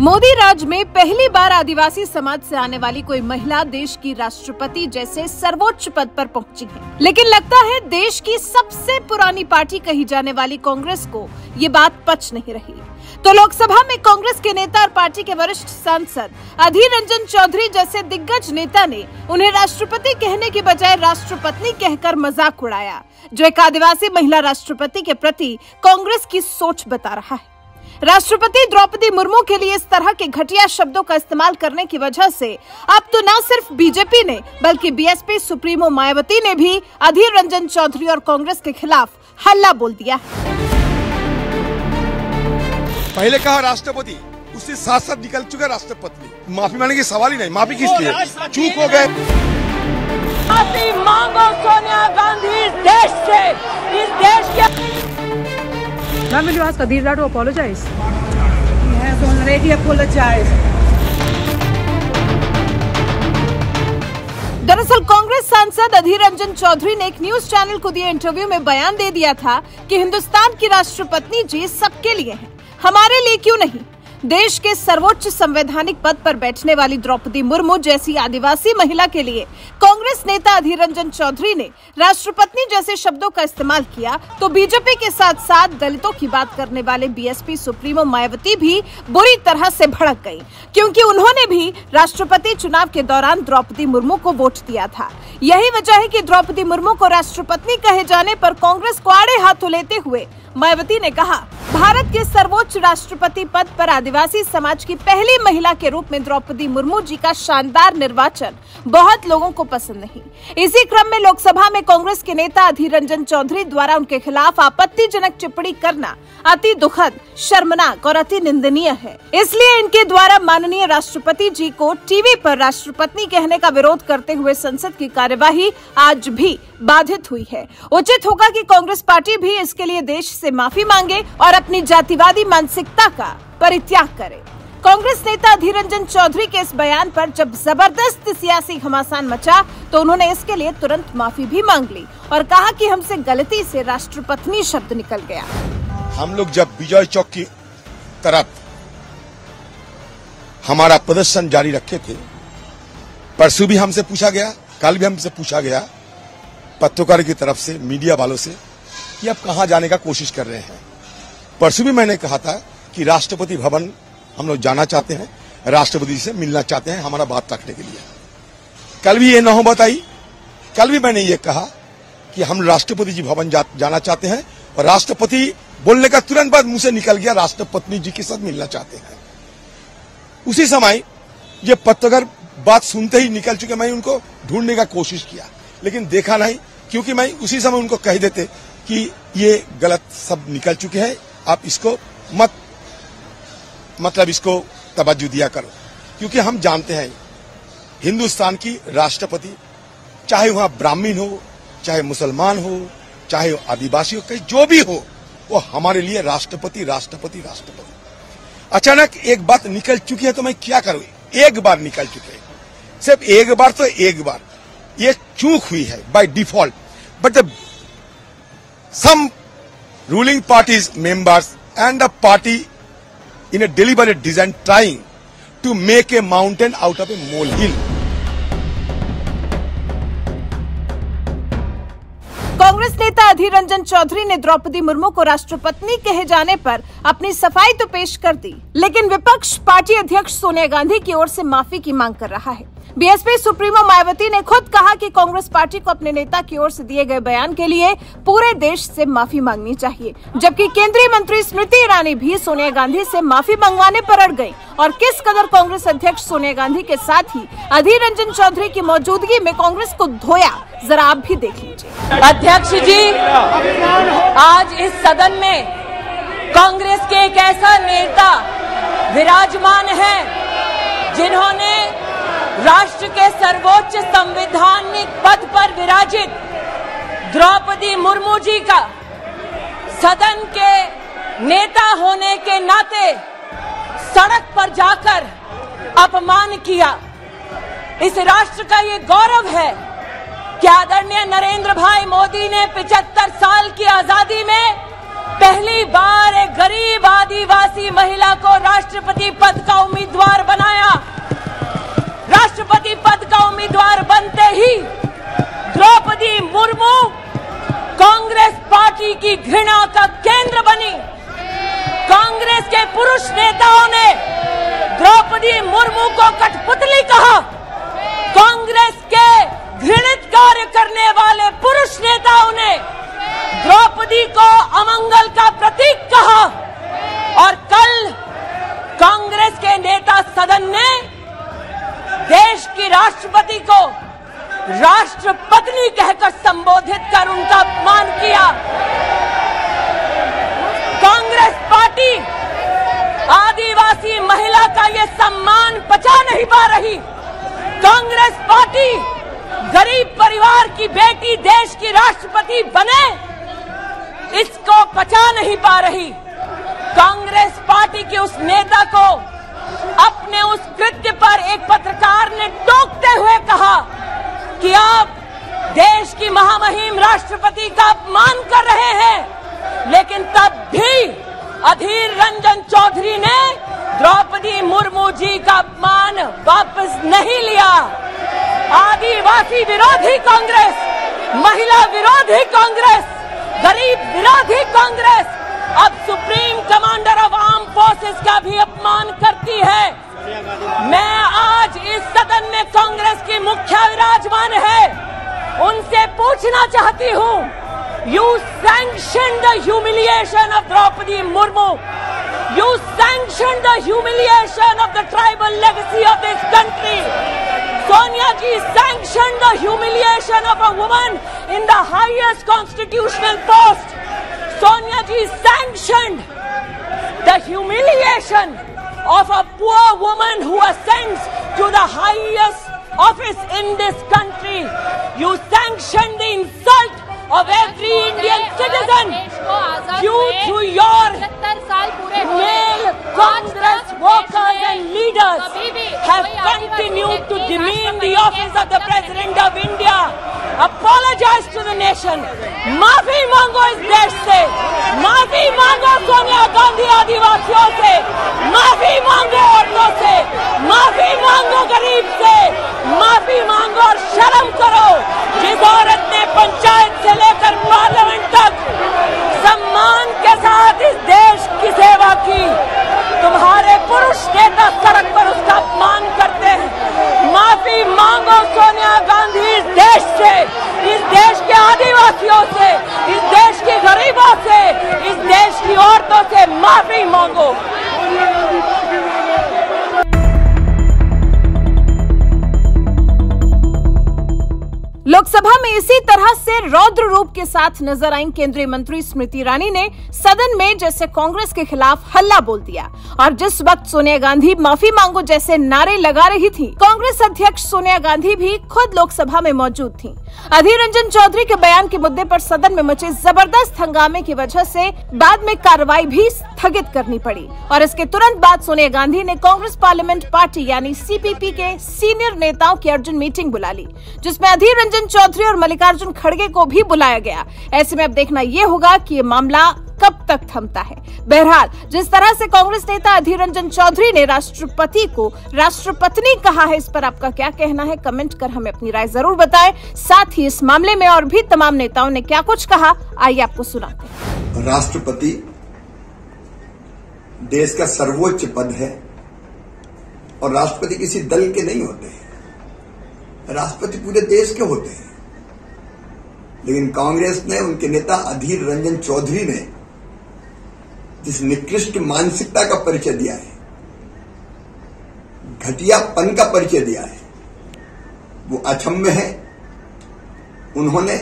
मोदी राज में पहली बार आदिवासी समाज से आने वाली कोई महिला देश की राष्ट्रपति जैसे सर्वोच्च पद पर पहुंची है। लेकिन लगता है देश की सबसे पुरानी पार्टी कही जाने वाली कांग्रेस को ये बात पच नहीं रही। तो लोकसभा में कांग्रेस के नेता और पार्टी के वरिष्ठ सांसद अधीर रंजन चौधरी जैसे दिग्गज नेता ने उन्हें राष्ट्रपति कहने की बजाय राष्ट्रपत्नी कहकर मजाक उड़ाया, जो एक आदिवासी महिला राष्ट्रपति के प्रति कांग्रेस की सोच बता रहा है। राष्ट्रपति द्रौपदी मुर्मू के लिए इस तरह के घटिया शब्दों का इस्तेमाल करने की वजह से अब तो न सिर्फ बीजेपी ने बल्कि बीएसपी सुप्रीमो मायावती ने भी अधीर रंजन चौधरी और कांग्रेस के खिलाफ हल्ला बोल दिया। पहले कहा राष्ट्रपति, उससे साथ साथ निकल चुका राष्ट्रपति। माफी मांगने की सवाल ही नहीं। माफी किस लिए? चूक हो गए। माफी मांगो सोनिया गांधी इस देश से, इस देश के। Ma'am, will you ask Adhir to apologize? He has already apologized. दरअसल कांग्रेस सांसद अधीर रंजन चौधरी ने एक न्यूज चैनल को दिए इंटरव्यू में बयान दे दिया था कि हिंदुस्तान की राष्ट्रपति जी सबके लिए है, हमारे लिए क्यों नहीं। देश के सर्वोच्च संवैधानिक पद पर बैठने वाली द्रौपदी मुर्मू जैसी आदिवासी महिला के लिए कांग्रेस नेता अधीर रंजन चौधरी ने राष्ट्रपति जैसे शब्दों का इस्तेमाल किया तो बीजेपी के साथ साथ दलितों की बात करने वाले बीएसपी सुप्रीमो मायावती भी बुरी तरह से भड़क गई, क्योंकि उन्होंने भी राष्ट्रपति चुनाव के दौरान द्रौपदी मुर्मू को वोट दिया था। यही वजह है कि द्रौपदी मुर्मू को राष्ट्रपति कहे जाने पर कांग्रेस को आड़े हाथों लेते हुए मायावती ने कहा, भारत के सर्वोच्च राष्ट्रपति पद पर आदिवासी समाज की पहली महिला के रूप में द्रौपदी मुर्मू जी का शानदार निर्वाचन बहुत लोगों को पसंद नहीं। इसी क्रम में लोकसभा में कांग्रेस के नेता अधीर रंजन चौधरी द्वारा उनके खिलाफ आपत्तिजनक टिप्पणी करना अति दुखद, शर्मनाक और अति निंदनीय है। इसलिए इनके द्वारा माननीय राष्ट्रपति जी को टीवी पर राष्ट्रपति कहने का विरोध करते हुए संसद की कार्यवाही आज भी बाधित हुई है। उचित होगा कि कांग्रेस पार्टी भी इसके लिए देश से माफी मांगे और अपनी जातिवादी मानसिकता का परित्याग करे। कांग्रेस नेता अधीर रंजन चौधरी के इस बयान पर जब जबरदस्त सियासी घमासान मचा तो उन्होंने इसके लिए तुरंत माफी भी मांग ली और कहा कि हमसे गलती से राष्ट्रपत्नी शब्द निकल गया। हम लोग जब विजय चौक की तरफ हमारा प्रदर्शन जारी रखे थे, परसों भी हमसे पूछा गया, कल भी हमसे पूछा गया पत्रकारों की तरफ से, मीडिया वालों से कि आप कहां जाने का कोशिश कर रहे हैं। परसों भी मैंने कहा था कि राष्ट्रपति भवन हम लोग जाना चाहते हैं, राष्ट्रपति से मिलना चाहते हैं हमारा बात रखने के लिए। कल भी ये नौबत आई, कल भी मैंने ये कहा कि हम राष्ट्रपति जी भवन जाना चाहते हैं और राष्ट्रपति बोलने का तुरंत बाद मुंह से निकल गया राष्ट्रपति जी के साथ मिलना चाहते हैं। उसी समय ये पत्रकार बात सुनते ही निकल चुके। मैं उनको ढूंढने का कोशिश किया लेकिन देखा नहीं, क्योंकि मैं उसी समय उनको कह देते कि ये गलत सब निकल चुके हैं, आप इसको मतलब इसको तवज्जो दिया करो। क्योंकि हम जानते हैं हिंदुस्तान की राष्ट्रपति, चाहे वहां ब्राह्मण हो, चाहे मुसलमान हो, चाहे आदिवासी हो, कहीं जो भी हो, वो हमारे लिए राष्ट्रपति राष्ट्रपति राष्ट्रपति। अचानक एक बात निकल चुकी है तो मैं क्या करूं? एक बार निकल चुके हैं, सिर्फ एक बार, तो एक बार ये चूक हुई है by default. But some ruling parties members and the party in a deliberate design trying to make a mountain out of a molehill. Congress नेता अधीर रंजन चौधरी ने द्रौपदी मुर्मू को राष्ट्रपति कहे जाने पर अपनी सफाई तो पेश कर दी, लेकिन विपक्ष पार्टी अध्यक्ष सोनिया गांधी की ओर से माफी की मांग कर रहा है। बीएसपी सुप्रीमो मायावती ने खुद कहा कि कांग्रेस पार्टी को अपने नेता की ओर से दिए गए बयान के लिए पूरे देश से माफी मांगनी चाहिए, जबकि केंद्रीय मंत्री स्मृति ईरानी भी सोनिया गांधी से माफी मंगवाने पर अड़ गई। और किस कदर कांग्रेस अध्यक्ष सोनिया गांधी के साथ ही अधीर रंजन चौधरी की मौजूदगी में कांग्रेस को धोया, जरा आप भी देख लीजिए। अध्यक्ष जी, आज इस सदन में कांग्रेस के एक ऐसा नेता विराजमान है जिन्होंने राष्ट्र के सर्वोच्च संवैधानिक पद पर विराजित द्रौपदी मुर्मू जी का सदन के नेता होने के नाते सड़क पर जाकर अपमान किया। इस राष्ट्र का ये गौरव है कि आदरणीय नरेंद्र भाई मोदी ने 75 साल की आजादी में पहली बार एक गरीब आदमी आदिवासी महिला को राष्ट्रपति पद का उम्मीदवार बनाया। राष्ट्रपति पद का उम्मीदवार बनते ही द्रौपदी मुर्मू कांग्रेस पार्टी की घृणा का केंद्र बनी। कांग्रेस के पुरुष नेताओं ने द्रौपदी मुर्मू को कठपुतली कहा। कांग्रेस के घृणित कार्य करने वाले पुरुष नेताओं ने द्रौपदी को अमंगल का प्रतीक कहा। और कल कांग्रेस के नेता सदन ने देश की राष्ट्रपति को राष्ट्रपत्नी कहकर संबोधित कर उनका अपमान किया। कांग्रेस पार्टी आदिवासी महिला का ये सम्मान पचा नहीं पा रही। कांग्रेस पार्टी गरीब परिवार की बेटी देश की राष्ट्रपति बने, इसको पचा नहीं पा रही। कांग्रेस पार्टी के उस नेता को अपने उस कृत्य पर एक पत्रकार ने टोकते हुए कहा कि आप देश की महामहिम राष्ट्रपति का अपमान कर रहे हैं। लेकिन तब भी अधीर रंजन चौधरी ने द्रौपदी मुर्मू जी का अपमान वापस नहीं लिया। आदिवासी विरोधी कांग्रेस, महिला विरोधी कांग्रेस, गरीब विरोधी कांग्रेस अब supreme commander of arm forces का भी अपमान करती है। मैं आज इस सदन में कांग्रेस की मुखिया विराजमान है, उनसे पूछना चाहती हूँ, you sanction the humiliation of Droupadi Murmu, you sanction the humiliation of the tribal legacy of this country. Sonia ji sanctioned the humiliation of a woman in the highest constitutional post. Sonia ji sanctioned the humiliation of a poor woman who ascends to the highest office in this country. You sanctioned the insult of every Indian citizen. You, through your male Congress workers and leaders, have continued to demean the office of the President of India. Apologize to the nation. माफी मांगो इस देश से, माफी मांगो सोनिया गांधी आदिवासियों से, माफी मांगो औरतों से, माफी मांगो गरीब से, माफी मांगो और शर्म करो। जिस औरत ने पंचायत से लेकर पार्लियामेंट तक सम्मान के साथ इस देश की सेवा की, तुम्हारे पुरुष नेता सड़क पर उसका अपमान करते हैं। माफी मांगो सोनिया गांधी इस देश से, इस देश के आदिवासियों से, इस देश के गरीबों से, इस देश की औरतों से माफी मांगो। लोकसभा में इसी तरह से रौद्र रूप के साथ नजर आई केंद्रीय मंत्री स्मृति ईरानी ने सदन में जैसे कांग्रेस के खिलाफ हल्ला बोल दिया। और जिस वक्त सोनिया गांधी माफी मांगो जैसे नारे लगा रही थी, कांग्रेस अध्यक्ष सोनिया गांधी भी खुद लोकसभा में मौजूद थीं। अधीर रंजन चौधरी के बयान के मुद्दे पर सदन में मचे जबरदस्त हंगामे की वजह से बाद में कार्रवाई भी स्थगित करनी पड़ी। और इसके तुरंत बाद सोनिया गांधी ने कांग्रेस पार्लियामेंट पार्टी यानी सीपीपी के सीनियर नेताओं की अर्जेंट मीटिंग बुला ली, जिसमें अधीर रंजन चौधरी और मल्लिकार्जुन खड़गे को भी बुलाया गया। ऐसे में अब देखना यह होगा कि ये मामला कब तक थमता है। बहरहाल जिस तरह से कांग्रेस नेता अधीर रंजन चौधरी ने राष्ट्रपति को राष्ट्रपत्नी कहा है, इस पर आपका क्या कहना है? कमेंट कर हमें अपनी राय जरूर बताएं। साथ ही इस मामले में और भी तमाम नेताओं ने क्या कुछ कहा, आइए आपको सुनाते हैं। राष्ट्रपति देश का सर्वोच्च पद है और राष्ट्रपति किसी दल के नहीं होते हैं, राष्ट्रपति पूरे देश के होते हैं। लेकिन कांग्रेस ने, उनके नेता अधीर रंजन चौधरी ने जिस निकृष्ट मानसिकता का परिचय दिया है, घटियापन का परिचय दिया है, वो अक्षम्य है। उन्होंने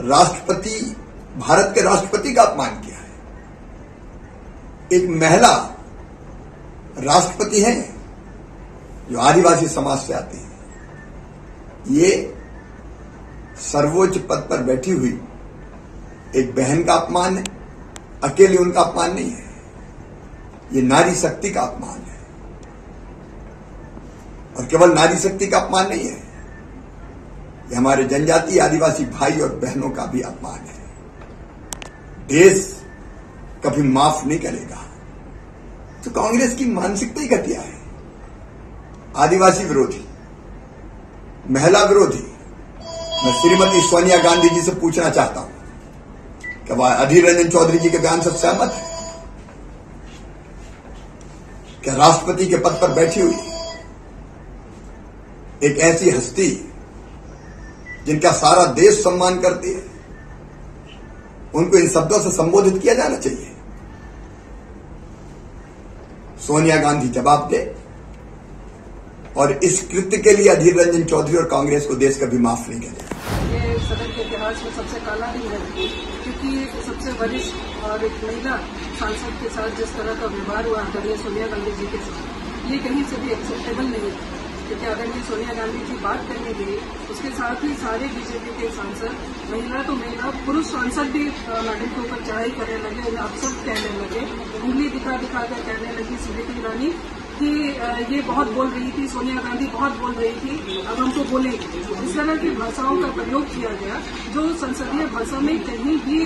राष्ट्रपति, भारत के राष्ट्रपति का अपमान किया है। एक महिला राष्ट्रपति है जो आदिवासी समाज से आती है। ये सर्वोच्च पद पर बैठी हुई एक बहन का अपमान है, अकेले उनका अपमान नहीं है, ये नारी शक्ति का अपमान है। और केवल नारी शक्ति का अपमान नहीं है, ये हमारे जनजातीय आदिवासी भाई और बहनों का भी अपमान है। देश कभी माफ नहीं करेगा। तो कांग्रेस की मानसिकता ही घटिया है। आदिवासी विरोधी, महिला विरोधी। मैं श्रीमती सोनिया गांधी जी से पूछना चाहता हूं कि वह अधीर रंजन चौधरी जी के बयान से सहमत है? क्या राष्ट्रपति के पद पर बैठी हुई एक ऐसी हस्ती जिनका सारा देश सम्मान करती है, उनको इन शब्दों से संबोधित किया जाना चाहिए? सोनिया गांधी जवाब दे और इस कृत्य के लिए अधीर रंजन चौधरी और कांग्रेस को देश कभी माफ नहीं करेगा। ये सदन के इतिहास में सबसे काला दिन है, क्योंकि सबसे वरिष्ठ और एक महिला सांसद के साथ जिस तरह का व्यवहार हुआ आदरणीय सोनिया गांधी जी के साथ, ये कहीं से भी एक्सेप्टेबल नहीं है। क्योंकि आदरणीय सोनिया गांधी जी बात करने गई, उसके साथ ही सारे बीजेपी के सांसद, महिला तो महिला, पुरुष सांसद भी मैडम के ऊपर चढ़ाई करने लगे, उन्हें अपशब्द कहने लगे, उंगली दिखा दिखा कर कहने लगी स्मृति ईरानी कि ये बहुत बोल रही थी, सोनिया गांधी बहुत बोल रही थी, अब हमको बोलेंगे। इस तरह की भाषाओं का प्रयोग किया गया जो संसदीय भाषा में कहीं भी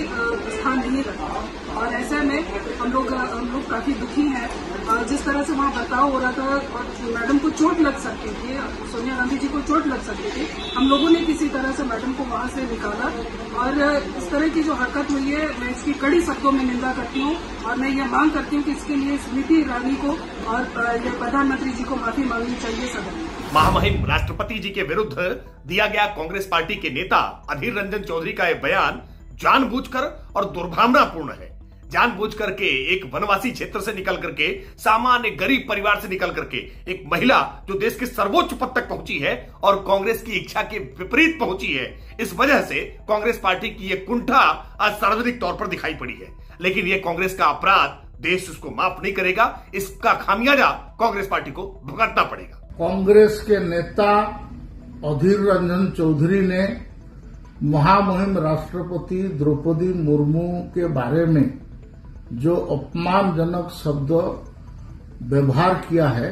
स्थान नहीं रखता। और ऐसे में हम लोग काफी दुखी हैं। जिस तरह से वहाँ बर्ताव हो रहा था और मैडम को चोट लग सकती थी, सोनिया गांधी जी को चोट लग सकती थी, हम लोगों ने किसी तरह से मैडम को वहां से निकाला। और इस तरह की जो हरकत हुई है, मैं इसकी कड़ी शब्दों में निंदा करती हूँ और मैं ये मांग करती हूँ कि इसके लिए स्मृति ईरानी को और प्रधानमंत्री जी को माफी मांगनी चाहिए सदन में। महामहिम राष्ट्रपति जी के विरुद्ध दिया गया कांग्रेस पार्टी के नेता अधीर रंजन चौधरी का यह बयान जानबूझकर और दुर्भावनापूर्ण है। जानबूझकर के एक वनवासी क्षेत्र से निकल करके, सामान्य गरीब परिवार से निकल करके एक महिला जो देश के सर्वोच्च पद तक पहुंची है और कांग्रेस की इच्छा के विपरीत पहुंची है, इस वजह से कांग्रेस पार्टी की यह कुंठा आज सार्वजनिक तौर पर दिखाई पड़ी है। लेकिन यह कांग्रेस का अपराध देश उसको माफ नहीं करेगा। इसका खामियाजा कांग्रेस पार्टी को भुगतना पड़ेगा। कांग्रेस के नेता अधीर रंजन चौधरी ने महामहिम राष्ट्रपति द्रौपदी मुर्मू के बारे में जो अपमानजनक शब्द व्यवहार किया है,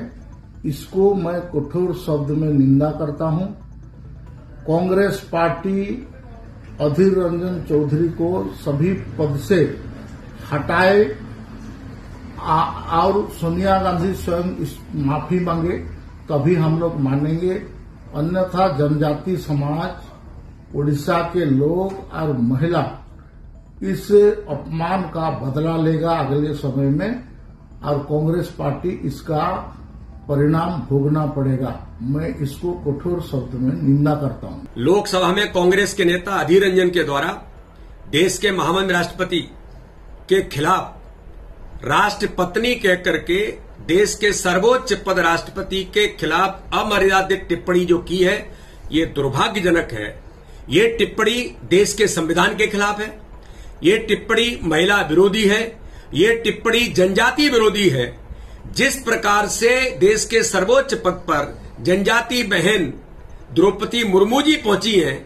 इसको मैं कठोर शब्द में निंदा करता हूं। कांग्रेस पार्टी अधीर रंजन चौधरी को सभी पद से हटाए और सोनिया गांधी स्वयं इस माफी मांगे, तभी हम लोग मानेंगे। अन्यथा जनजाति समाज, उड़ीसा के लोग और महिला इस अपमान का बदला लेगा अगले समय में और कांग्रेस पार्टी इसका परिणाम भोगना पड़ेगा। मैं इसको कठोर शब्द में निंदा करता हूं। लोकसभा में कांग्रेस के नेता अधीर रंजन के द्वारा देश के महामहिम राष्ट्रपति के खिलाफ राष्ट्रपत्नी कहकर के देश के सर्वोच्च पद राष्ट्रपति के खिलाफ अमर्यादित टिप्पणी जो की है, ये दुर्भाग्यजनक है। ये टिप्पणी देश के संविधान के खिलाफ है, ये टिप्पणी महिला विरोधी है, ये टिप्पणी जनजाति विरोधी है। जिस प्रकार से देश के सर्वोच्च पद पर जनजाति बहन द्रौपदी मुर्मू जी पहुंची हैं,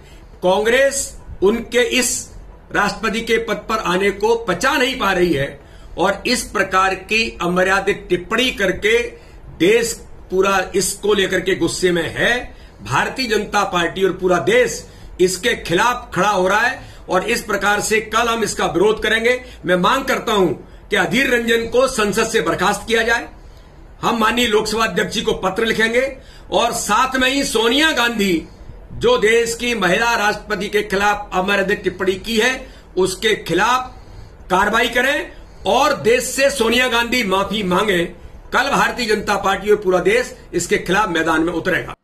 कांग्रेस उनके इस राष्ट्रपति के पद पर आने को पचा नहीं पा रही है और इस प्रकार की अमर्यादित टिप्पणी करके देश पूरा इसको लेकर के गुस्से में है। भारतीय जनता पार्टी और पूरा देश इसके खिलाफ खड़ा हो रहा है और इस प्रकार से कल हम इसका विरोध करेंगे। मैं मांग करता हूं कि अधीर रंजन को संसद से बर्खास्त किया जाए। हम माननीय लोकसभा अध्यक्ष जी को पत्र लिखेंगे और साथ में ही सोनिया गांधी जो देश की महिला राष्ट्रपति के खिलाफ अमर्यादित टिप्पणी की है, उसके खिलाफ कार्रवाई करें और देश से सोनिया गांधी माफी मांगे। कल भारतीय जनता पार्टी और पूरा देश इसके खिलाफ मैदान में उतरेगा।